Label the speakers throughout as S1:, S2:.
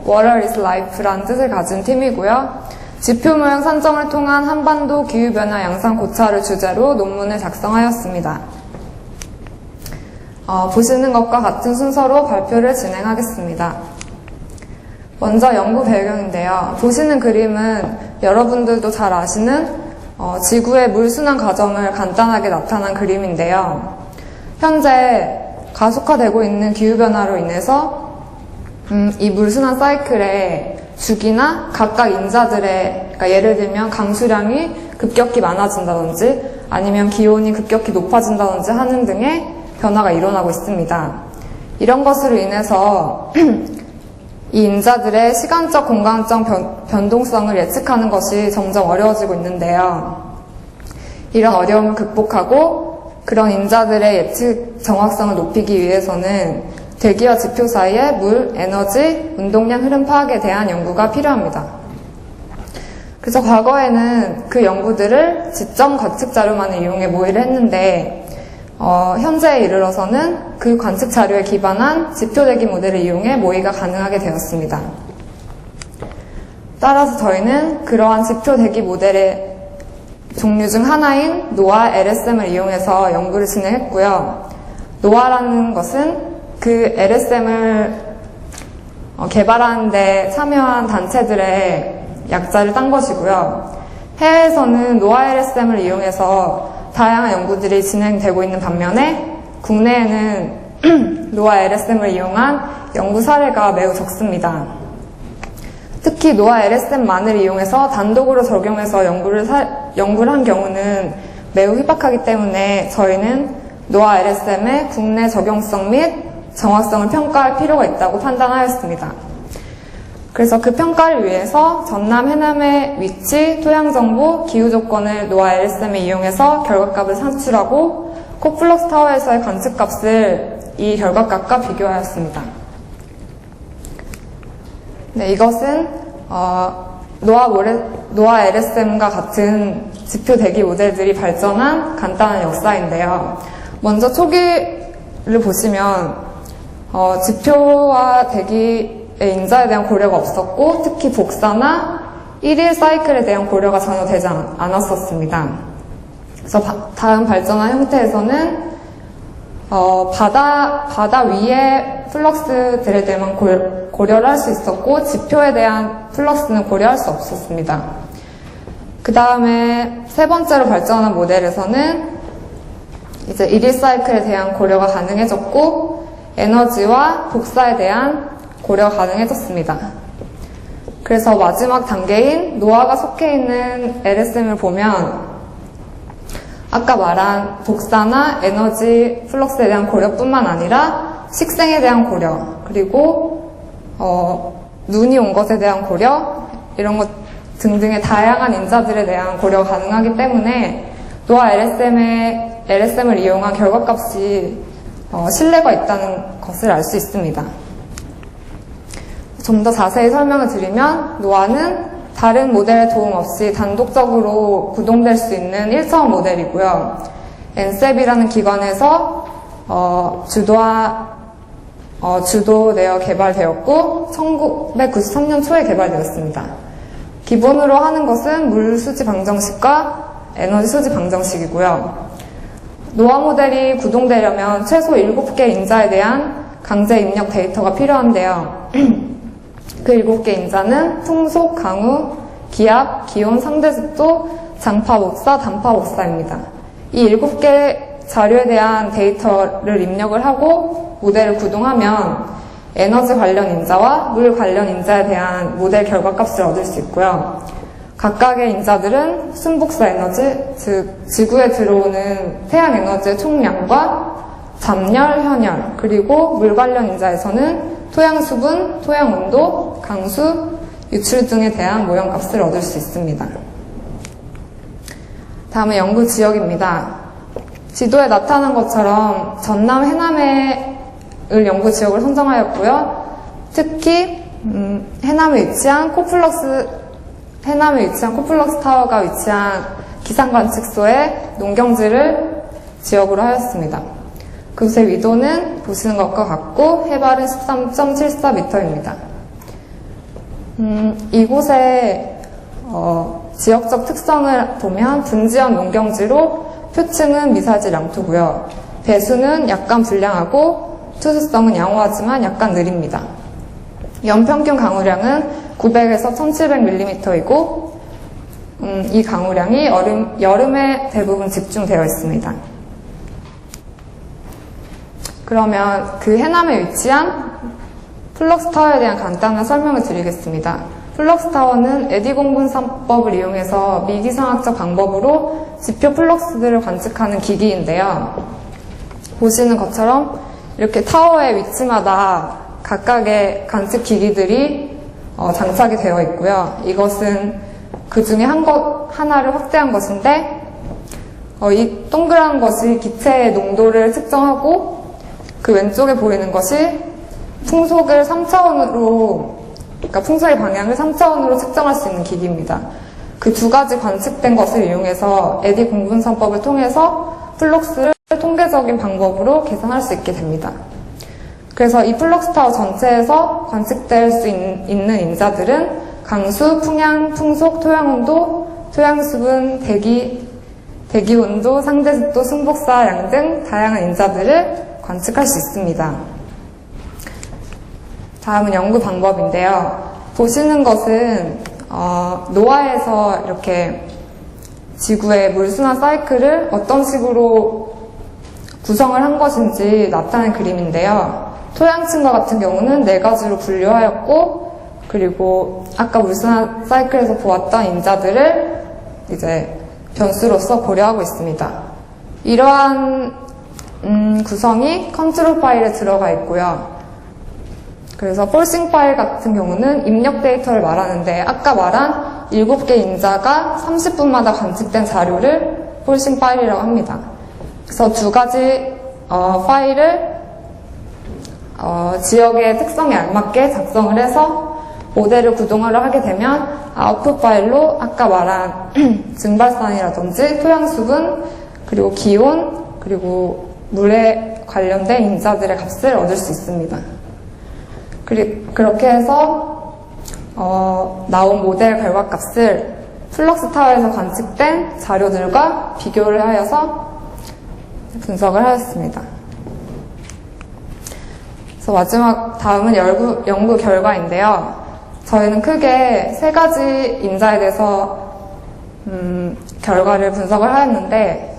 S1: Water is Life라는 뜻을 가진 팀이고요. 지표 모형 산정을 통한 한반도 기후변화 양상 고찰을 주제로 논문을 작성하였습니다. 보시는 것과 같은 순서로 발표를 진행하겠습니다. 먼저 연구 배경인데요. 보시는 그림은 여러분들도 잘 아시는 지구의 물순환 과정을 간단하게 나타난 그림인데요. 현재 가속화되고 있는 기후변화로 인해서 이 물순환 사이클의 주기나 각각 인자들의, 그러니까 예를 들면 강수량이 급격히 많아진다든지 아니면 기온이 급격히 높아진다든지 하는 등의 변화가 일어나고 있습니다. 이런 것으로 인해서 이 인자들의 시간적, 공간적 변동성을 예측하는 것이 점점 어려워지고 있는데요. 이런 어려움을 극복하고 그런 인자들의 예측 정확성을 높이기 위해서는 대기와 지표 사이의 물, 에너지, 운동량 흐름 파악에 대한 연구가 필요합니다. 그래서 과거에는 그 연구들을 지점 관측 자료만을 이용해 모의를 했는데 현재에 이르러서는 그 관측 자료에 기반한 지표 대기 모델을 이용해 모의가 가능하게 되었습니다. 따라서 저희는 그러한 지표 대기 모델의 종류 중 하나인 노아 LSM을 이용해서 연구를 진행했고요. 노아라는 것은 그 LSM을 개발하는 데 참여한 단체들의 약자를 딴 것이고요. 해외에서는 노아 LSM을 이용해서 다양한 연구들이 진행되고 있는 반면에 국내에는 노아 LSM을 이용한 연구 사례가 매우 적습니다. 특히 노아 LSM만을 이용해서 단독으로 적용해서 연구를 한 경우는 매우 희박하기 때문에 저희는 노아 LSM의 국내 적용성 및 정확성을 평가할 필요가 있다고 판단하였습니다. 그래서 그 평가를 위해서 전남 해남의 위치, 토양 정보, 기후 조건을 노아 LSM에 이용해서 결과값을 산출하고 코플럭스 타워에서의 관측값을 이 결과값과 비교하였습니다. 네, 이것은 노아 LSM과 같은 지표 대기 모델들이 발전한 간단한 역사인데요. 먼저 초기를 보시면 지표와 대기의 인자에 대한 고려가 없었고 특히 복사나 1일 사이클에 대한 고려가 전혀 되지 않았었습니다. 그래서 다음 발전한 형태에서는 바다 위의 플럭스들에 대한 고려를 할 수 있었고 지표에 대한 플럭스는 고려할 수 없었습니다. 그 다음에 세 번째로 발전한 모델에서는 이제 1일 사이클에 대한 고려가 가능해졌고 에너지와 복사에 대한 고려가 가능해졌습니다. 그래서 마지막 단계인 노아가 속해 있는 LSM을 보면 아까 말한 복사나 에너지 플럭스에 대한 고려뿐만 아니라 식생에 대한 고려, 그리고 눈이 온 것에 대한 고려, 이런 것 등등의 다양한 인자들에 대한 고려가 가능하기 때문에 노아 LSM을 이용한 결과값이 신뢰가 있다는 것을 알 수 있습니다. 좀 더 자세히 설명을 드리면 노아는 다른 모델의 도움 없이 단독적으로 구동될 수 있는 1차원 모델이고요. NCEP이라는 기관에서 주도되어 개발되었고 1993년 초에 개발되었습니다. 기본으로 하는 것은 물 수지 방정식과 에너지 수지 방정식이고요. 노아 모델이 구동되려면 최소 7개 인자에 대한 강제 입력 데이터가 필요한데요. 그 7개 인자는 풍속, 강우, 기압, 기온, 상대습도, 장파 복사, 단파 복사입니다. 이 7개 자료에 대한 데이터를 입력을 하고 모델을 구동하면 에너지 관련 인자와 물 관련 인자에 대한 모델 결과값을 얻을 수 있고요. 각각의 인자들은 순복사 에너지, 즉 지구에 들어오는 태양 에너지의 총량과 잠열, 현열, 그리고 물 관련 인자에서는 토양 수분, 토양 온도, 강수, 유출 등에 대한 모형값을 얻을 수 있습니다. 다음은 연구 지역입니다. 지도에 나타난 것처럼 전남 해남을 연구 지역을 선정하였고요. 특히 해남에 위치한 코플럭스 타워가 위치한 기상관측소의 농경지를 지역으로 하였습니다. 그곳의 위도는 보시는 것과 같고 해발은 13.74m입니다. 이곳의 지역적 특성을 보면 분지형 농경지로 표층은 미사지 양토고요. 배수는 약간 불량하고 투수성은 양호하지만 약간 느립니다. 연평균 강우량은 900에서 1700mm이고 이 강우량이 여름에 대부분 집중되어 있습니다. 그러면 그 해남에 위치한 플럭스타워에 대한 간단한 설명을 드리겠습니다. 플럭스타워는 에디 공분산법을 이용해서 미기상학적 방법으로 지표 플럭스들을 관측하는 기기인데요. 보시는 것처럼 이렇게 타워의 위치마다 각각의 관측 기기들이 장착이 되어 있고요. 이것은 그 중에 하나를 확대한 것인데 이 동그란 것이 기체의 농도를 측정하고 그 왼쪽에 보이는 것이 풍속을 3차원으로 그러니까 풍속의 방향을 3차원으로 측정할 수 있는 기기입니다. 그 두 가지 관측된 것을 이용해서 에디 공분산법을 통해서 플럭스를 통계적인 방법으로 계산할 수 있게 됩니다. 그래서 이 플럭스타워 전체에서 관측될 수 있는 인자들은 강수, 풍향, 풍속, 토양온도, 토양수분, 대기온도, 상대습도, 승복사량 등 다양한 인자들을 관측할 수 있습니다. 다음은 연구 방법인데요. 보시는 것은 노아에서 이렇게 지구의 물순환 사이클을 어떤 식으로 구성을 한 것인지 나타낸 그림인데요. 토양층과 같은 경우는 4가지로 분류하였고, 그리고 아까 물순환 사이클에서 보았던 인자들을 이제 변수로서 고려하고 있습니다. 이러한 구성이 컨트롤 파일에 들어가 있고요. 그래서 폴싱 파일 같은 경우는 입력 데이터를 말하는데 아까 말한 7개 인자가 30분마다 관측된 자료를 폴싱 파일이라고 합니다. 그래서 두 가지 파일을 지역의 특성에 알맞게 작성을 해서 모델을 구동을 하게 되면 아웃풋 파일로 아까 말한 증발산이라든지 토양수분, 그리고 기온, 그리고 물에 관련된 인자들의 값을 얻을 수 있습니다. 그렇게 해서 나온 모델 결과값을 플럭스타워에서 관측된 자료들과 비교를 하여서 분석을 하였습니다. 그래서 다음은 연구 결과인데요. 저희는 크게 3가지 인자에 대해서 결과를 분석을 하였는데,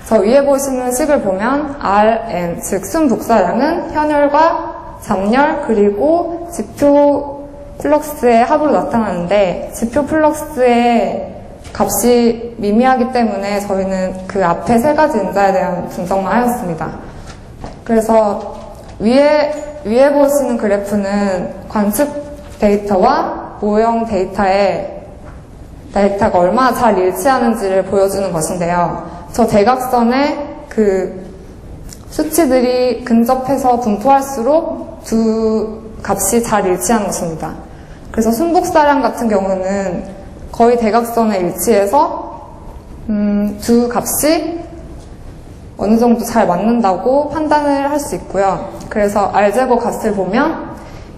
S1: 저 위에 보시는 식을 보면 Rn, 즉 순복사량은 현열과 잡열 그리고 지표 플럭스의 합으로 나타나는데, 지표 플럭스의 값이 미미하기 때문에 저희는 그 앞에 3가지 인자에 대한 분석만 하였습니다. 그래서 위에 보시는 그래프는 관측 데이터와 모형 데이터가 얼마나 잘 일치하는지를 보여주는 것인데요. 저 대각선의 그 수치들이 근접해서 분포할수록 두 값이 잘 일치하는 것입니다. 그래서 순복사량 같은 경우는 거의 대각선에 일치해서 두 값이 어느 정도 잘 맞는다고 판단을 할 수 있고요. 그래서 R제곱 값을 보면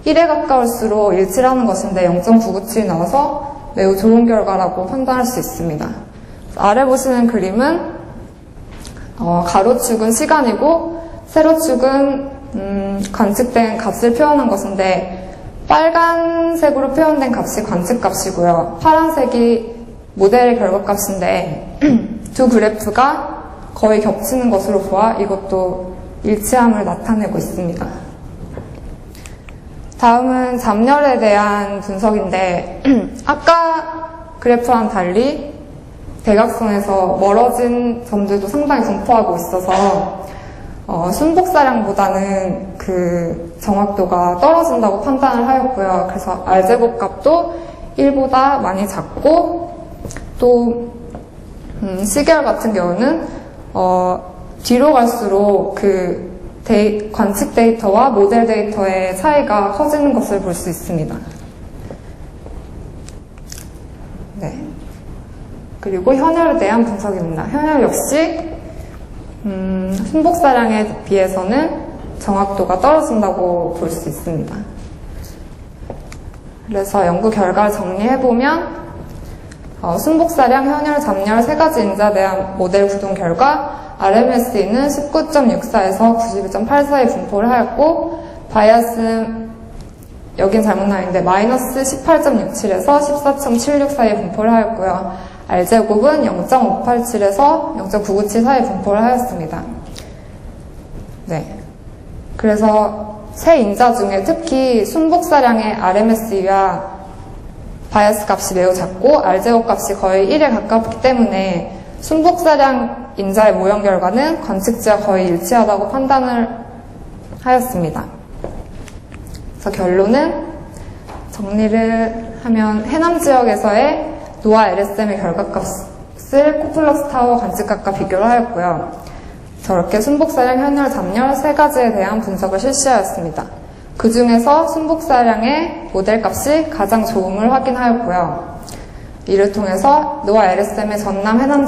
S1: 1에 가까울수록 일치를 하는 것인데 0.997이 나와서 매우 좋은 결과라고 판단할 수 있습니다. 아래 보시는 그림은 가로축은 시간이고 세로축은 관측된 값을 표현한 것인데, 빨간색으로 표현된 값이 관측값이고요. 파란색이 모델의 결과값인데 두 그래프가 거의 겹치는 것으로 보아 이것도 일치함을 나타내고 있습니다. 다음은 잡열에 대한 분석인데 아까 그래프와는 달리 대각선에서 멀어진 점들도 상당히 분포하고 있어서 순복사량보다는 그 정확도가 떨어진다고 판단을 하였고요. 그래서 R제곱 값도 1보다 많이 작고, 또 시계열 같은 경우는 뒤로 갈수록 그 관측 데이터와 모델 데이터의 차이가 커지는 것을 볼 수 있습니다. 네. 그리고 현열에 대한 분석입니다. 현열 역시 순복사량에 비해서는 정확도가 떨어진다고 볼 수 있습니다. 그래서 연구 결과를 정리해보면 순복사량, 현혈, 잠열 세 가지 인자에 대한 모델 구동 결과 RMSE는 19.64에서 92.84에 분포를 하였고 바이아스 여긴 잘못 나왔는데 마이너스 18.67에서 14.76 사이에 분포를 하였고요. R제곱은 0.587에서 0.997 사이에 분포를 하였습니다. 네. 그래서 세 인자 중에 특히 순복사량의 RMSE와 바이아스 값이 매우 작고 R제곱 값이 거의 1에 가깝기 때문에 순복사량 인자의 모형 결과는 관측지와 거의 일치하다고 판단을 하였습니다. 그래서 결론은 정리를 하면 해남 지역에서의 노아 LSM의 결과값을 코플러스 타워 관측값과 비교를 하였고요. 저렇게 순복사량, 현혈, 잠열 세 가지에 대한 분석을 실시하였습니다. 그 중에서 순복사량의 모델값이 가장 좋음을 확인하였고요. 이를 통해서 노아 LSM의 전남 해남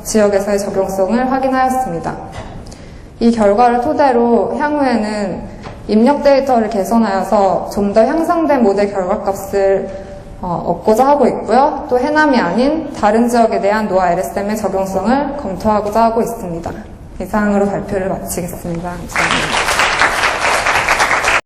S1: 지역에서의 적용성을 확인하였습니다. 이 결과를 토대로 향후에는 입력 데이터를 개선하여서 좀 더 향상된 모델 결과값을 얻고자 하고 있고요. 또 해남이 아닌 다른 지역에 대한 노아 LSM의 적용성을 검토하고자 하고 있습니다. 이상으로 발표를 마치겠습니다. 감사합니다.